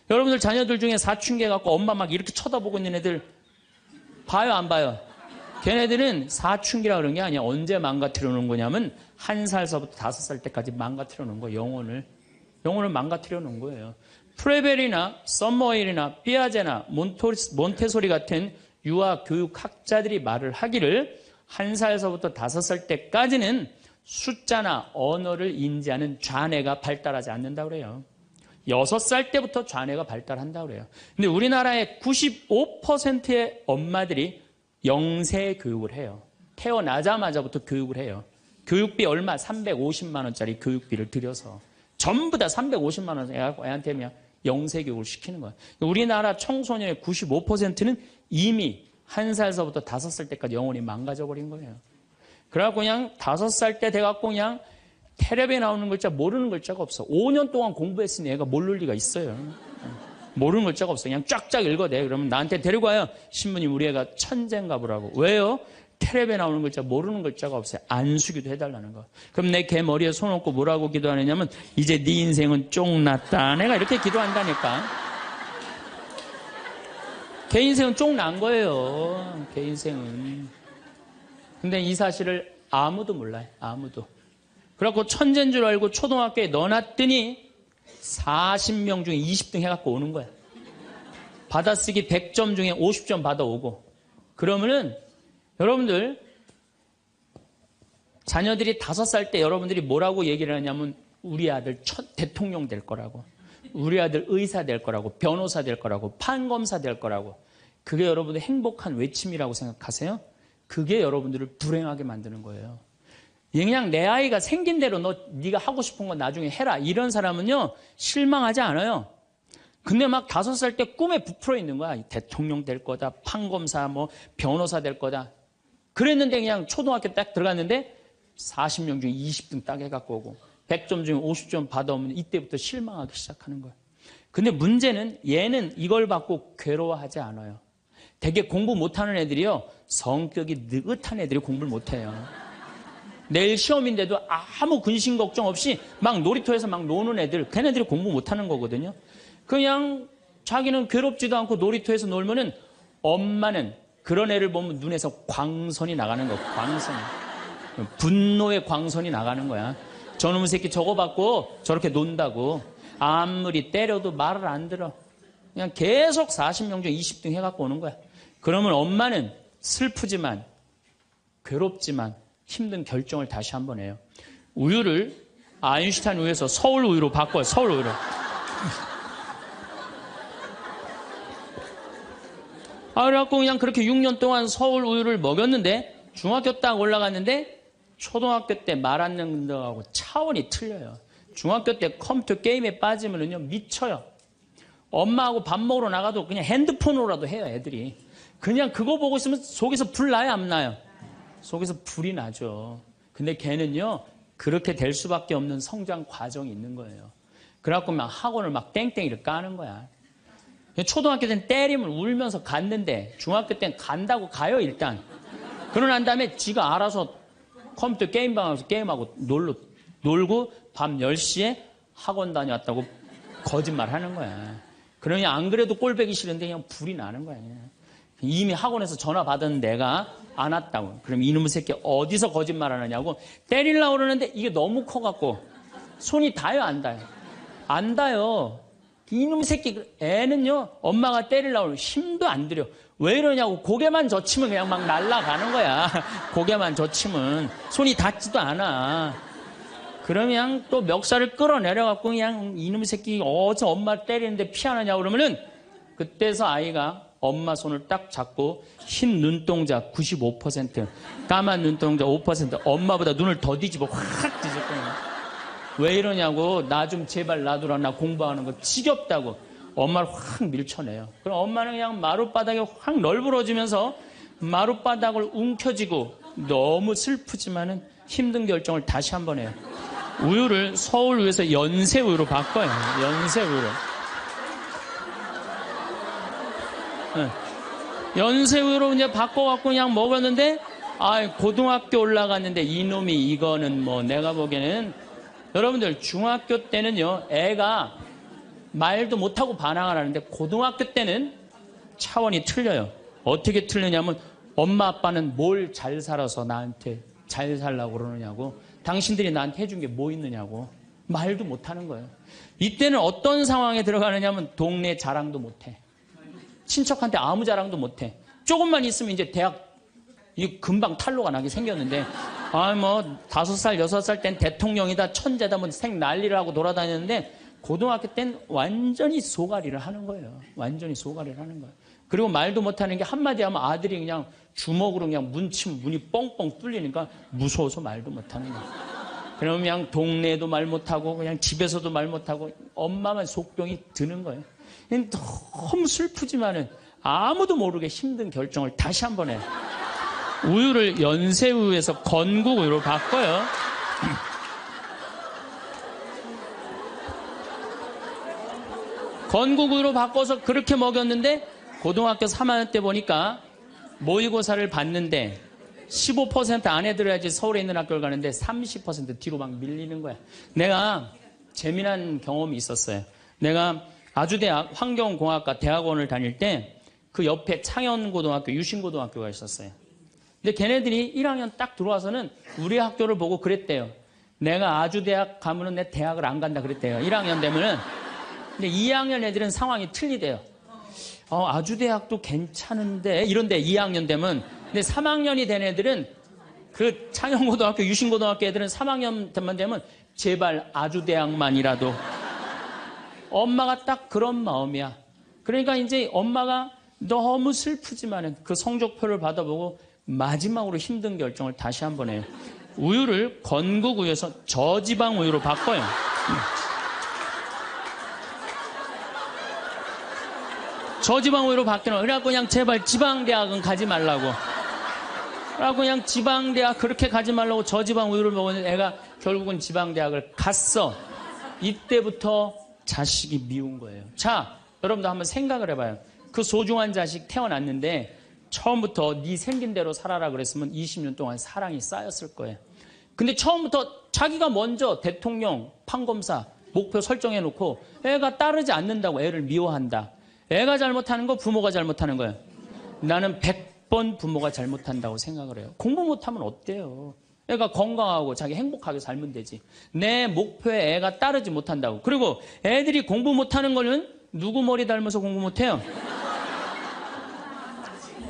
Speaker 1: 여러분들 자녀들 중에 사춘기 해갖고 엄마 막 이렇게 쳐다보고 있는 애들 봐요, 안 봐요? 걔네들은 사춘기라 그런 게 아니야. 언제 망가뜨려 놓은 거냐면 1살서부터 5살 때까지 망가뜨려 놓은 거예요. 영혼을 망가뜨려 놓은 거예요. 프레벨이나 썸머힐이나 피아제나 몬테소리 같은 유아 교육학자들이 말을 하기를 1살서부터 5살 때까지는 숫자나 언어를 인지하는 좌뇌가 발달하지 않는다고 그래요. 6살 때부터 좌뇌가 발달한다고 그래요. 근데 우리나라의 95%의 엄마들이 영세 교육을 해요. 태어나자마자부터 교육을 해요. 교육비 얼마? 350만 원짜리 교육비를 들여서 전부 다 350만 원 애한테 그냥 영세 교육을 시키는 거예요. 우리나라 청소년의 95%는 이미 1살서부터 5살 때까지 영혼이 망가져 버린 거예요. 그래갖고 그냥 5살 때 돼갖고 그냥 텔레비에 나오는 글자 모르는 글자가 없어. 5년 동안 공부했으니 애가 모를 리가 있어요. 모르는 글자가 없어. 그냥 쫙쫙 읽어대. 그러면 나한테 데리고 와요. 신부님 우리 애가 천재인가 보라고. 왜요? 텔레비에 나오는 글자 모르는 글자가 없어요. 안수기도 해달라는 거. 그럼 내 걔 머리에 손 얹고 뭐라고 기도하느냐면 이제 네 인생은 쫑났다. 내가 이렇게 기도한다니까. 걔 인생은 쫑난 거예요. 걔 인생은. 근데 이 사실을 아무도 몰라요. 아무도. 그래갖고 천재인 줄 알고 초등학교에 넣어놨더니 40명 중에 20등 해갖고 오는 거야. 받아쓰기 100점 중에 50점 받아오고. 그러면은 여러분들 자녀들이 5살 때 여러분들이 뭐라고 얘기를 하냐면 우리 아들 대통령 될 거라고, 우리 아들 의사 될 거라고, 변호사 될 거라고, 판검사 될 거라고. 그게 여러분들 행복한 외침이라고 생각하세요? 그게 여러분들을 불행하게 만드는 거예요. 그냥 내 아이가 생긴 대로 네가 하고 싶은 건 나중에 해라. 이런 사람은요 실망하지 않아요. 근데 막 5살 때 꿈에 부풀어 있는 거야. 대통령 될 거다, 판검사, 뭐 변호사 될 거다. 그랬는데 그냥 초등학교 딱 들어갔는데 40명 중에 20등 딱 해갖고 오고 100점 중에 50점 받아오면 이때부터 실망하기 시작하는 거야. 근데 문제는 얘는 이걸 받고 괴로워하지 않아요. 되게 공부 못하는 애들이요, 성격이 느긋한 애들이 공부를 못해요. 내일 시험인데도 아무 근심 걱정 없이 막 놀이터에서 막 노는 애들, 걔네들이 공부 못하는 거거든요. 그냥 자기는 괴롭지도 않고 놀이터에서 놀면은 엄마는 그런 애를 보면 눈에서 광선이 나가는 거야. 광선이. 분노의 광선이 나가는 거야. 저놈의 새끼 저거 받고 저렇게 논다고. 아무리 때려도 말을 안 들어. 그냥 계속 40명 중에 20등 해갖고 오는 거야. 그러면 엄마는 슬프지만 괴롭지만 힘든 결정을 다시 한번 해요. 우유를 아인슈타인 우유에서 서울 우유로 바꿔요. 서울 우유로. 그래갖고 그냥 그렇게 6년 동안 서울 우유를 먹였는데 중학교 딱 올라갔는데 초등학교 때 말 안 듣는 거하고 차원이 틀려요. 중학교 때 컴퓨터 게임에 빠지면은요 미쳐요. 엄마하고 밥 먹으러 나가도 그냥 핸드폰으로라도 해요, 애들이. 그냥 그거 보고 있으면 속에서 불 나요, 안 나요? 속에서 불이 나죠. 근데 걔는요, 그렇게 될 수밖에 없는 성장 과정이 있는 거예요. 그래갖고 막 학원을 막 땡땡이를 까는 거야. 초등학교 때는 때리면 울면서 갔는데 중학교 때는 간다고 가요, 일단. 그러고 난 다음에 지가 알아서 컴퓨터 게임방 가서 게임하고 놀고 밤 10시에 학원 다녀왔다고 거짓말 하는 거야. 그러니 안 그래도 꼴배기 싫은데 그냥 불이 나는 거야. 이미 학원에서 전화 받은 내가 안 왔다고. 그럼 이놈의 새끼 어디서 거짓말 하느냐고 때리려고 그러는데 이게 너무 커갖고 손이 닿아요, 안 닿아요? 안 닿아요. 이놈의 새끼 애는요, 엄마가 때리려고 그러면 힘도 안 들여. 왜 이러냐고. 고개만 젖히면 그냥 막 날아가는 거야. 고개만 젖히면 손이 닿지도 않아. 그러면 또 멱살을 끌어내려갖고 그냥 이놈의 새끼 어제 엄마 때리는데 피하느냐고 그러면은 그때서 아이가 엄마 손을 딱 잡고 흰 눈동자 95%, 까만 눈동자 5%, 엄마보다 눈을 더 뒤집어 확 뒤집어. 왜 이러냐고. 나 좀 제발 놔두라. 나 공부하는 거 지겹다고. 엄마를 확 밀쳐내요. 그럼 엄마는 그냥 마룻바닥에 확 널브러지면서 마룻바닥을 움켜쥐고 너무 슬프지만은 힘든 결정을 다시 한번 해요. 우유를 서울우유에서 연세우유로 바꿔요. 연세우유로. 연세우유로 이제 바꿔갖고 그냥 먹었는데, 고등학교 올라갔는데 이놈이 이거는 뭐 내가 보기에는, 여러분들 중학교 때는요, 애가 말도 못하고 반항을 하는데 고등학교 때는 차원이 틀려요. 어떻게 틀리냐면 엄마 아빠는 뭘 잘 살아서 나한테 잘 살라고 그러느냐고, 당신들이 나한테 해준 게 뭐 있느냐고 말도 못하는 거예요. 이때는 어떤 상황에 들어가느냐면 동네 자랑도 못해. 친척한테 아무 자랑도 못해. 조금만 있으면 이제 대학 금방 탈로가 나게 생겼는데, 5살, 6살 땐 대통령이다, 천재다, 뭐 생 난리를 하고 돌아다녔는데, 고등학교 땐 완전히 소가리를 하는 거예요. 완전히 소가리를 하는 거예요. 그리고 말도 못하는 게 한마디 하면 아들이 그냥 주먹으로 그냥 문치면 문이 뻥뻥 뚫리니까 무서워서 말도 못하는 거예요. 그러면 그냥 동네에도 말 못하고 그냥 집에서도 말 못하고 엄마만 속병이 드는 거예요. 너무 슬프지만은 아무도 모르게 힘든 결정을 다시 한번 해요. 우유를 연세우유에서 건국우유로 바꿔요. 건국우유로 바꿔서 그렇게 먹였는데 고등학교 3학년 때 보니까 모의고사를 봤는데 15% 안에 들어야지 서울에 있는 학교를 가는데 30% 뒤로 막 밀리는 거야. 내가 재미난 경험이 있었어요. 내가 아주대학 환경공학과 대학원을 다닐 때 그 옆에 창현고등학교, 유신고등학교가 있었어요. 근데 걔네들이 1학년 딱 들어와서는 우리 학교를 보고 그랬대요. 내가 아주대학 가면은 내 대학을 안 간다 그랬대요. 1학년 되면은. 근데 2학년 애들은 상황이 틀리대요. 아주대학도 괜찮은데 이런데 2학년 되면. 근데 3학년이 된 애들은 그 창현고등학교, 유신고등학교 애들은 3학년 때만 되면 제발 아주대학만이라도. 엄마가 딱 그런 마음이야. 그러니까 이제 엄마가 너무 슬프지만은 그 성적표를 받아보고 마지막으로 힘든 결정을 다시 한번 해요. 우유를 건국우유에서 저지방 우유로 바꿔요. 저지방 우유로 바뀌는. 그래갖고 그냥 제발 지방대학은 가지 말라고. 그래갖고 그냥 지방대학 그렇게 가지 말라고 저지방 우유를 먹었는데 애가 결국은 지방대학을 갔어. 이때부터 자식이 미운 거예요. 자, 여러분도 한번 생각을 해봐요. 그 소중한 자식 태어났는데 처음부터 네 생긴 대로 살아라 그랬으면 20년 동안 사랑이 쌓였을 거예요. 근데 처음부터 자기가 먼저 대통령, 판검사 목표 설정해놓고 애가 따르지 않는다고 애를 미워한다. 애가 잘못하는 거 부모가 잘못하는 거예요. 나는 100번 부모가 잘못한다고 생각을 해요. 공부 못하면 어때요? 애가 건강하고 자기 행복하게 살면 되지. 내 목표에 애가 따르지 못한다고. 그리고 애들이 공부 못하는 거는 누구 머리 닮아서 공부 못해요?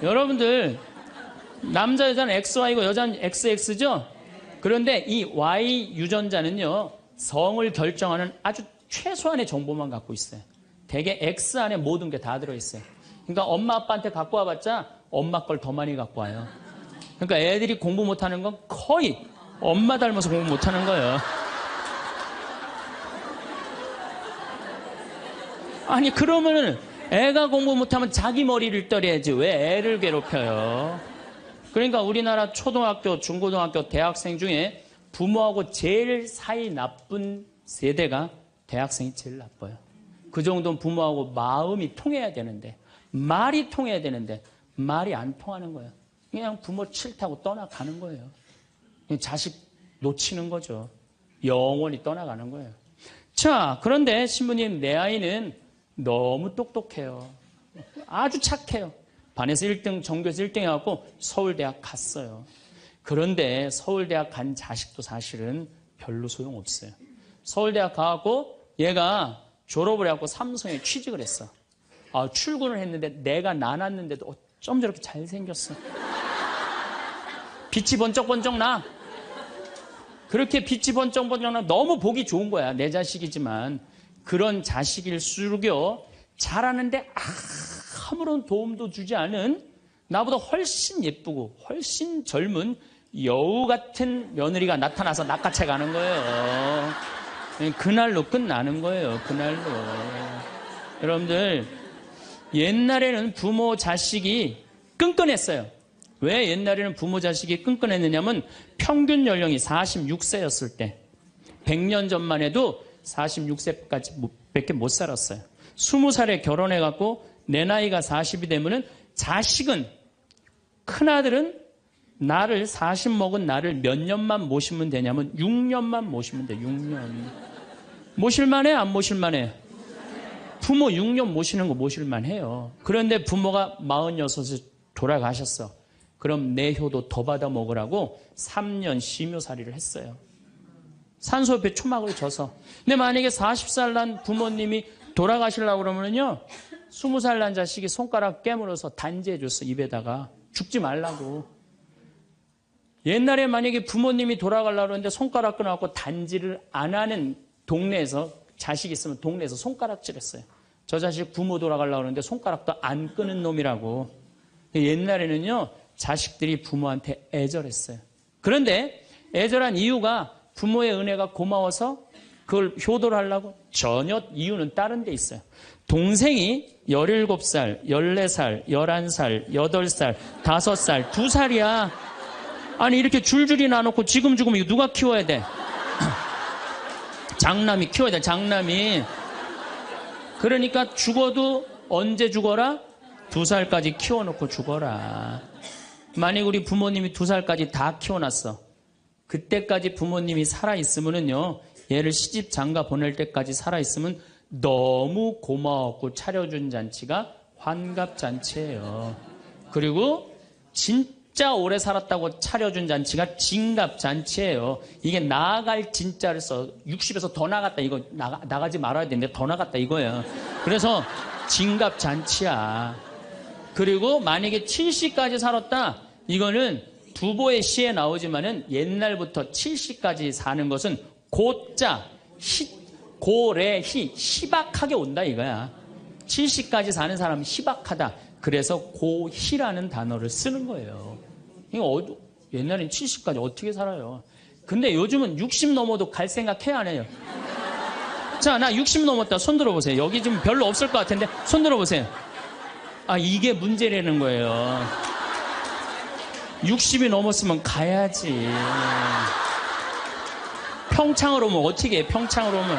Speaker 1: 여러분들 남자 여자는 XY고 여자는 XX죠? 그런데 이 Y 유전자는요, 성을 결정하는 아주 최소한의 정보만 갖고 있어요. 대개 X 안에 모든 게 다 들어있어요. 그러니까 엄마 아빠한테 갖고 와봤자 엄마 걸 더 많이 갖고 와요. 그러니까 애들이 공부 못하는 건 거의 엄마 닮아서 공부 못하는 거예요. 아니 그러면은 애가 공부 못하면 자기 머리를 때려야지 왜 애를 괴롭혀요? 그러니까 우리나라 초등학교, 중고등학교, 대학생 중에 부모하고 제일 사이 나쁜 세대가 대학생이 제일 나빠요. 그 정도는 부모하고 마음이 통해야 되는데, 말이 통해야 되는데 말이 안 통하는 거예요. 그냥 부모 싫다고 떠나가는 거예요. 그냥 자식 놓치는 거죠. 영원히 떠나가는 거예요. 자, 그런데 신부님, 내 아이는 너무 똑똑해요. 아주 착해요. 반에서 1등, 전교에서 1등 해갖고 서울대학 갔어요. 그런데 서울대학 간 자식도 사실은 별로 소용없어요. 서울대학 가갖고 얘가 졸업을 해갖고 삼성에 취직을 했어. 출근을 했는데 내가 나눴는데도 어쩜 저렇게 잘생겼어. 빛이 번쩍번쩍 나. 그렇게 빛이 번쩍번쩍 나. 너무 보기 좋은 거야. 내 자식이지만. 그런 자식일수록요, 잘하는데 아무런 도움도 주지 않은 나보다 훨씬 예쁘고 훨씬 젊은 여우 같은 며느리가 나타나서 낚아채 가는 거예요. 그날로 끝나는 거예요. 그날로. 여러분들, 옛날에는 부모 자식이 끈끈했어요. 왜 옛날에는 부모 자식이 끈끈했느냐면 평균 연령이 46세였을 때 100년 전만 해도 46세까지 밖에 못 살았어요. 20살에 결혼해갖고 내 나이가 40이 되면은 자식은, 큰아들은 나를 40 먹은 나를 몇 년만 모시면 되냐면 6년만 모시면 돼. 6년. 모실만해? 안 모실만해? 부모 6년 모시는 거 모실만해요. 그런데 부모가 46에 돌아가셨어. 그럼 내 효도 더 받아 먹으라고 3년 심효살이를 했어요. 산소 옆에 초막을 져서. 근데 만약에 40살 난 부모님이 돌아가시려고 그러면요, 20살 난 자식이 손가락 깨물어서 단지해줬어. 입에다가. 죽지 말라고. 옛날에 만약에 부모님이 돌아가려고 그러는데 손가락 끊어갖고 단지를 안 하는 동네에서, 자식이 있으면 동네에서 손가락질했어요. 저 자식 부모 돌아가려고 그러는데 손가락도 안 끄는 놈이라고. 옛날에는요, 자식들이 부모한테 애절했어요. 그런데 애절한 이유가 부모의 은혜가 고마워서 그걸 효도를 하려고? 전혀 이유는 다른 데 있어요. 동생이 17살, 14살, 11살, 8살, 5살, 2살이야. 아니 이렇게 줄줄이 나눠놓고 지금 죽으면 이거 누가 키워야 돼? 장남이 키워야 돼. 장남이. 그러니까 죽어도 언제 죽어라? 2살까지 키워놓고 죽어라. 만약 우리 부모님이 2살까지 다 키워놨어. 그때까지 부모님이 살아있으면은요, 얘를 시집 장가 보낼 때까지 살아있으면 너무 고마웠고 차려준 잔치가 환갑잔치예요. 그리고 진짜 오래 살았다고 차려준 잔치가 진갑잔치예요. 이게 나아갈 진짜를 써. 60에서 더 나갔다. 이거 나가지 말아야 되는데 더 나갔다 이거예요. 그래서 진갑잔치야. 그리고 만약에 70까지 살았다. 이거는 두보의 시에 나오지만은 옛날부터 70까지 사는 것은 고자, 고래희, 희박하게 온다 이거야. 70까지 사는 사람은 희박하다. 그래서 고희라는 단어를 쓰는 거예요. 이거 옛날엔 70까지 어떻게 살아요? 근데 요즘은 60 넘어도 갈 생각 해야 안 해요? 자, 나 60 넘었다. 손 들어보세요. 여기 좀 별로 없을 것 같은데 손 들어보세요. 이게 문제라는 거예요. 60이 넘었으면 가야지. 평창으로 오면 어떻게 해? 평창으로 오면.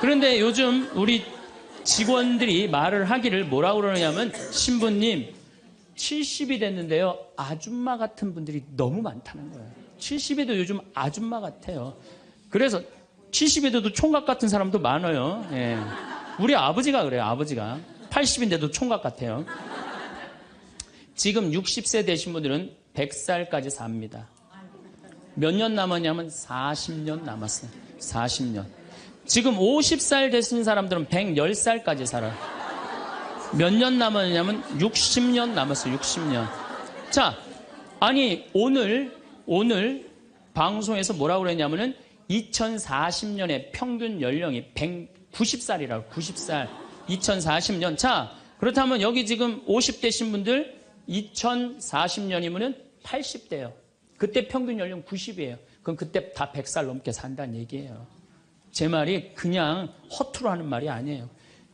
Speaker 1: 그런데 요즘 우리 직원들이 말을 하기를 뭐라고 그러냐면, 신부님 70이 됐는데요, 아줌마 같은 분들이 너무 많다는 거예요. 70에도 요즘 아줌마 같아요. 그래서 70에도 총각 같은 사람도 많아요. 예. 우리 아버지가 그래요. 아버지가 80인데도 총각 같아요. 지금 60세 되신 분들은 100살까지 삽니다. 몇 년 남았냐면 40년 남았어요. 40년. 지금 50살 되신 사람들은 110살까지 살아요. 몇 년 남았냐면 60년 남았어요. 60년. 자, 아니 오늘 방송에서 뭐라고 그랬냐면은 2040년에 평균 연령이 190살이라고. 90살. 2040년. 자, 그렇다면 여기 지금 50대신 분들 2040년이면은 80대예요. 그때 평균 연령 90이에요. 그럼 그때 다 100살 넘게 산다는 얘기예요. 제 말이 그냥 허투루 하는 말이 아니에요.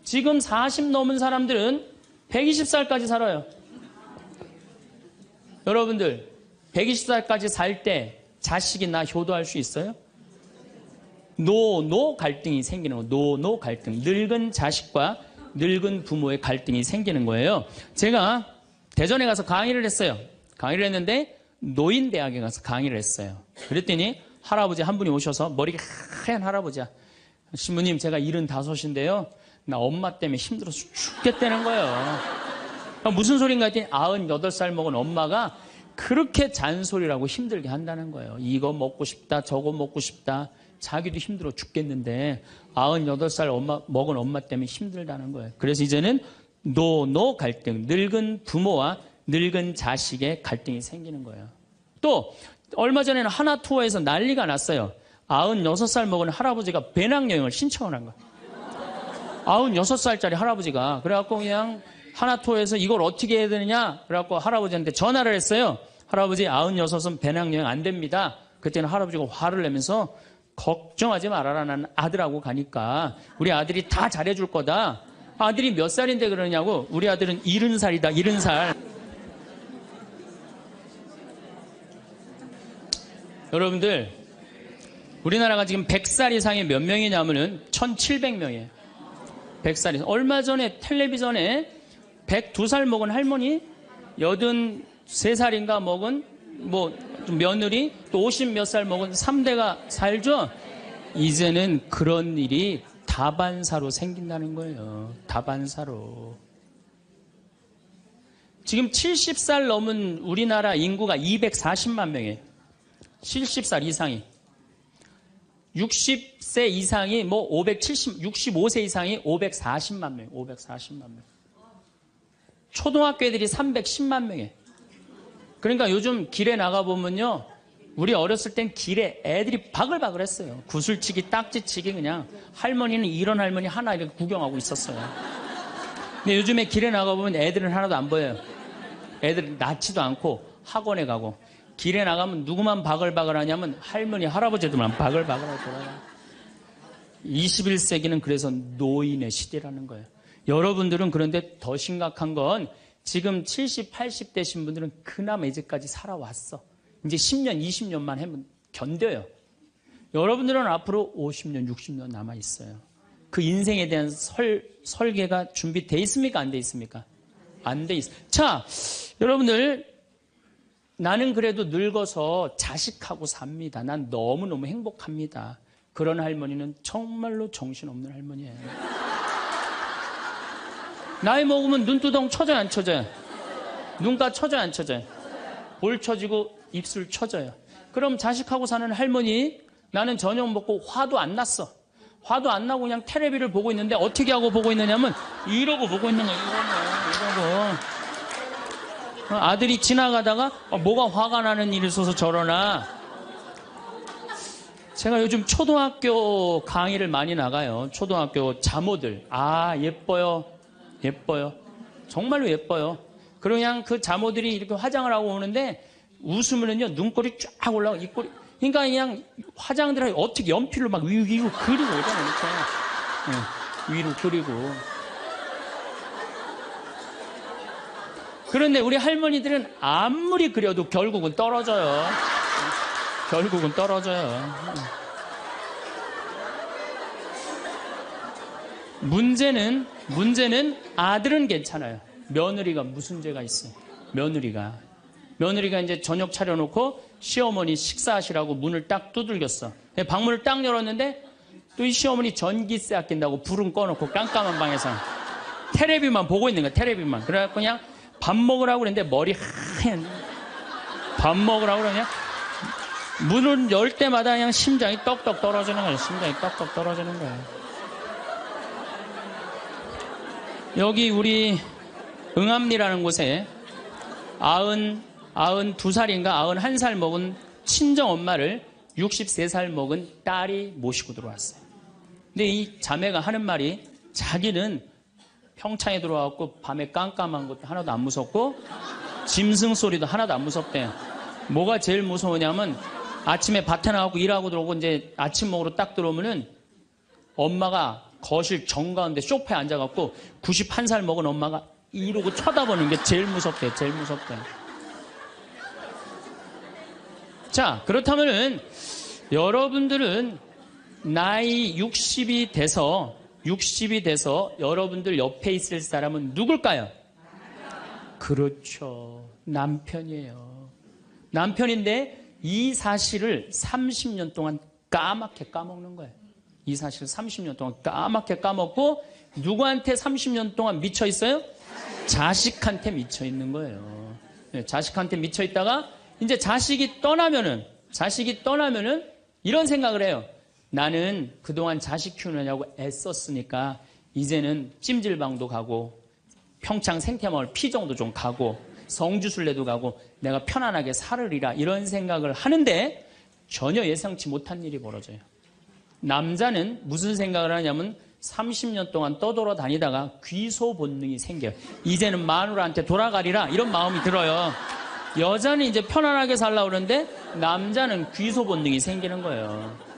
Speaker 1: 지금 40 넘은 사람들은 120살까지 살아요. 여러분들 120살까지 살 때 자식이나 효도할 수 있어요? 노 갈등이 생기는 거예요. 노 갈등. 늙은 자식과 늙은 부모의 갈등이 생기는 거예요. 제가 대전에 가서 강의를 했어요. 강의를 했는데 노인대학에 가서 강의를 했어요. 그랬더니 할아버지 한 분이 오셔서 머리가 하얀 할아버지야. 신부님 제가 75인데요. 나 엄마 때문에 힘들어서 죽겠다는 거예요. 무슨 소린가 했더니 98살 먹은 엄마가 그렇게 잔소리라고 힘들게 한다는 거예요. 이거 먹고 싶다 저거 먹고 싶다. 자기도 힘들어 죽겠는데 98살 먹은 엄마 때문에 힘들다는 거예요. 그래서 이제는 노 갈등, 늙은 부모와 늙은 자식의 갈등이 생기는 거예요. 또 얼마 전에는 하나투어에서 난리가 났어요. 96살 먹은 할아버지가 배낭여행을 신청을 한 거예요. 96살짜리 할아버지가. 그래갖고 그냥 하나투어에서 이걸 어떻게 해야 되느냐 그래갖고 할아버지한테 전화를 했어요. 할아버지 96은 배낭여행 안 됩니다. 그때는 할아버지가 화를 내면서 걱정하지 말아라. 난 아들하고 가니까 우리 아들이 다 잘해줄 거다. 아들이 몇 살인데 그러냐고. 우리 아들은 70살이다. 70살. 여러분들 우리나라가 지금 100살 이상이 몇 명이냐면은 1700명이에요. 100살 이상. 얼마 전에 텔레비전에 102살 먹은 할머니 83살인가 먹은 며느리 또 50 몇 살 먹은 3대가 살죠. 이제는 그런 일이 다반사로 생긴다는 거예요. 다반사로. 지금 70살 넘은 우리나라 인구가 240만 명이에요. 70살 이상이. 60세 이상이 65세 이상이 540만 명, 540만 명. 초등학교 애들이 310만 명이에요. 그러니까 요즘 길에 나가보면요. 우리 어렸을 땐 길에 애들이 바글바글 했어요. 구슬치기, 딱지치기 그냥. 할머니는 이런 할머니 하나 이렇게 구경하고 있었어요. 근데 요즘에 길에 나가보면 애들은 하나도 안 보여요. 애들 낳지도 않고 학원에 가고. 길에 나가면 누구만 바글바글 하냐면 할머니, 할아버지들만 바글바글하고 돌아가요. 21세기는 그래서 노인의 시대라는 거예요. 여러분들은 그런데 더 심각한 건 지금 70, 80 되신 분들은 그나마 이제까지 살아왔어. 이제 10년, 20년만 하면 견뎌요. 여러분들은 앞으로 50년, 60년 남아있어요. 그 인생에 대한 설계가 준비되어 있습니까? 안 돼 있습니까? 안 돼 있어요. 자, 여러분들 나는 그래도 늙어서 자식하고 삽니다. 난 너무너무 행복합니다. 그런 할머니는 정말로 정신없는 할머니예요. 나이 먹으면 눈두덩 쳐져요, 안 쳐져요? 눈가 쳐져요, 안 쳐져요? 볼 쳐지고 입술 쳐져요. 그럼 자식하고 사는 할머니, 나는 저녁 먹고 화도 안 났어. 화도 안 나고 그냥 텔레비를 보고 있는데 어떻게 하고 보고 있느냐면 이러고 보고 있는 거예요. 이러고. 아들이 지나가다가 뭐가 화가 나는 일이 있어서 저러나. 제가 요즘 초등학교 강의를 많이 나가요. 초등학교 자모들. 예뻐요. 예뻐요. 정말로 예뻐요. 그냥 그 자모들이 이렇게 화장을 하고 오는데 웃으면은요 눈꼬리 쫙 올라가고 입꼬리. 그러니까 그냥 화장들을 어떻게 연필로 막 위로 그리고 오잖아요. 이렇게. 위로 그리고. 그런데 우리 할머니들은 아무리 그려도 결국은 떨어져요. 결국은 떨어져요. 문제는 아들은 괜찮아요. 며느리가 무슨 죄가 있어요. 며느리가 이제 저녁 차려놓고 시어머니 식사하시라고 문을 딱 두들겼어. 방문을 딱 열었는데 또 이 시어머니 전기세 아낀다고 불은 꺼놓고 깜깜한 방에서 텔레비만 보고 있는 거야. 텔레비만. 그래갖고 그냥 밥 먹으라고 그랬는데 머리 하얀. 밥 먹으라고 그러냐? 문을 열 때마다 그냥 심장이 떡떡 떨어지는 거예요. 심장이 떡떡 떨어지는 거예요. 여기 우리 응암리라는 곳에 92살인가 91살 먹은 친정엄마를 63살 먹은 딸이 모시고 들어왔어요. 근데 이 자매가 하는 말이 자기는 평창에 들어와갖고 밤에 깜깜한 것도 하나도 안 무섭고 짐승 소리도 하나도 안 무섭대요. 뭐가 제일 무서우냐면 아침에 밭에 나가고 일하고 들어오고 이제 아침 먹으러 딱 들어오면은 엄마가 거실 정가운데 소파에 앉아갖고 91살 먹은 엄마가 이러고 쳐다보는 게 제일 무섭대, 제일 무섭대. 자, 그렇다면은 여러분들은 나이 60이 돼서 여러분들 옆에 있을 사람은 누굴까요? 그렇죠. 남편이에요. 남편인데 이 사실을 30년 동안 까맣게 까먹는 거예요. 이 사실을 30년 동안 까맣게 까먹고 누구한테 30년 동안 미쳐 있어요? 자식한테 미쳐 있는 거예요. 자식한테 미쳐 있다가 이제 자식이 떠나면은 이런 생각을 해요. 나는 그동안 자식 키우느냐고 애썼으니까 이제는 찜질방도 가고 평창 생태마을 피정도 좀 가고 성주순례도 가고 내가 편안하게 살으리라 이런 생각을 하는데 전혀 예상치 못한 일이 벌어져요. 남자는 무슨 생각을 하냐면 30년 동안 떠돌아다니다가 귀소 본능이 생겨요. 이제는 마누라한테 돌아가리라 이런 마음이 들어요. 여자는 이제 편안하게 살려고 그러는데 남자는 귀소 본능이 생기는 거예요.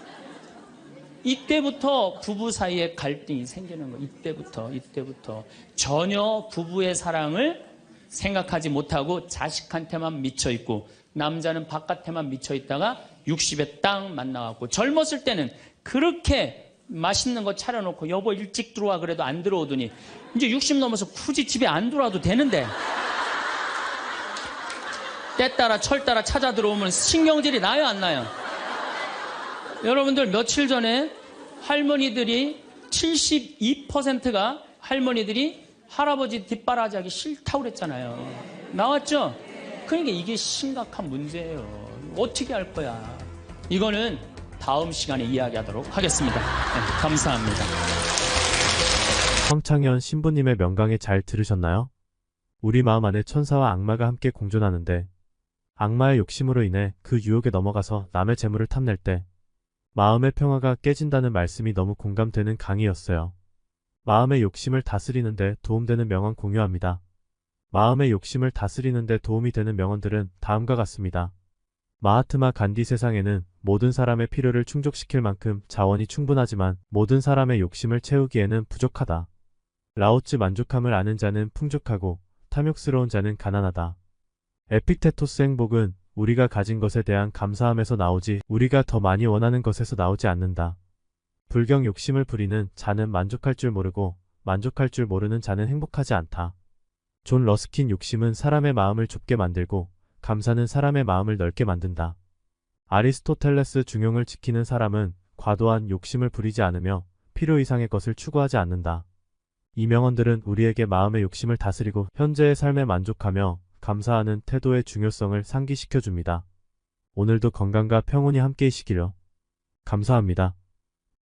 Speaker 1: 이때부터 부부 사이에 갈등이 생기는 거예요. 이때부터 전혀 부부의 사랑을 생각하지 못하고 자식한테만 미쳐 있고 남자는 바깥에만 미쳐 있다가 60에 딱 만나갖고 젊었을 때는 그렇게 맛있는 거 차려놓고 여보 일찍 들어와 그래도 안 들어오더니 이제 60 넘어서 굳이 집에 안 들어와도 되는데 때 따라 철 따라 찾아 들어오면 신경질이 나요 안 나요? 여러분들 며칠 전에 할머니들이 72%가 할머니들이 할아버지 뒷바라지 하기 싫다고 그랬잖아요. 나왔죠? 그러니까 이게 심각한 문제예요. 어떻게 할 거야? 이거는 다음 시간에 이야기하도록 하겠습니다. 네, 감사합니다.
Speaker 2: 황창현 신부님의 명강의 잘 들으셨나요? 우리 마음 안에 천사와 악마가 함께 공존하는데 악마의 욕심으로 인해 그 유혹에 넘어가서 남의 재물을 탐낼 때 마음의 평화가 깨진다는 말씀이 너무 공감되는 강의였어요. 마음의 욕심을 다스리는데 도움되는 명언 공유합니다. 마음의 욕심을 다스리는데 도움이 되는 명언들은 다음과 같습니다. 마하트마 간디 세상에는 모든 사람의 필요를 충족시킬 만큼 자원이 충분하지만 모든 사람의 욕심을 채우기에는 부족하다. 라오츠 만족함을 아는 자는 풍족하고 탐욕스러운 자는 가난하다. 에픽테토스 행복은 우리가 가진 것에 대한 감사함에서 나오지 우리가 더 많이 원하는 것에서 나오지 않는다. 불경 욕심을 부리는 자는 만족할 줄 모르고 만족할 줄 모르는 자는 행복하지 않다. 존 러스킨 욕심은 사람의 마음을 좁게 만들고 감사는 사람의 마음을 넓게 만든다. 아리스토텔레스 중용을 지키는 사람은 과도한 욕심을 부리지 않으며 필요 이상의 것을 추구하지 않는다. 이 명언들은 우리에게 마음의 욕심을 다스리고 현재의 삶에 만족하며 감사하는 태도의 중요성을 상기시켜줍니다. 오늘도 건강과 평온이 함께이시기를. 감사합니다.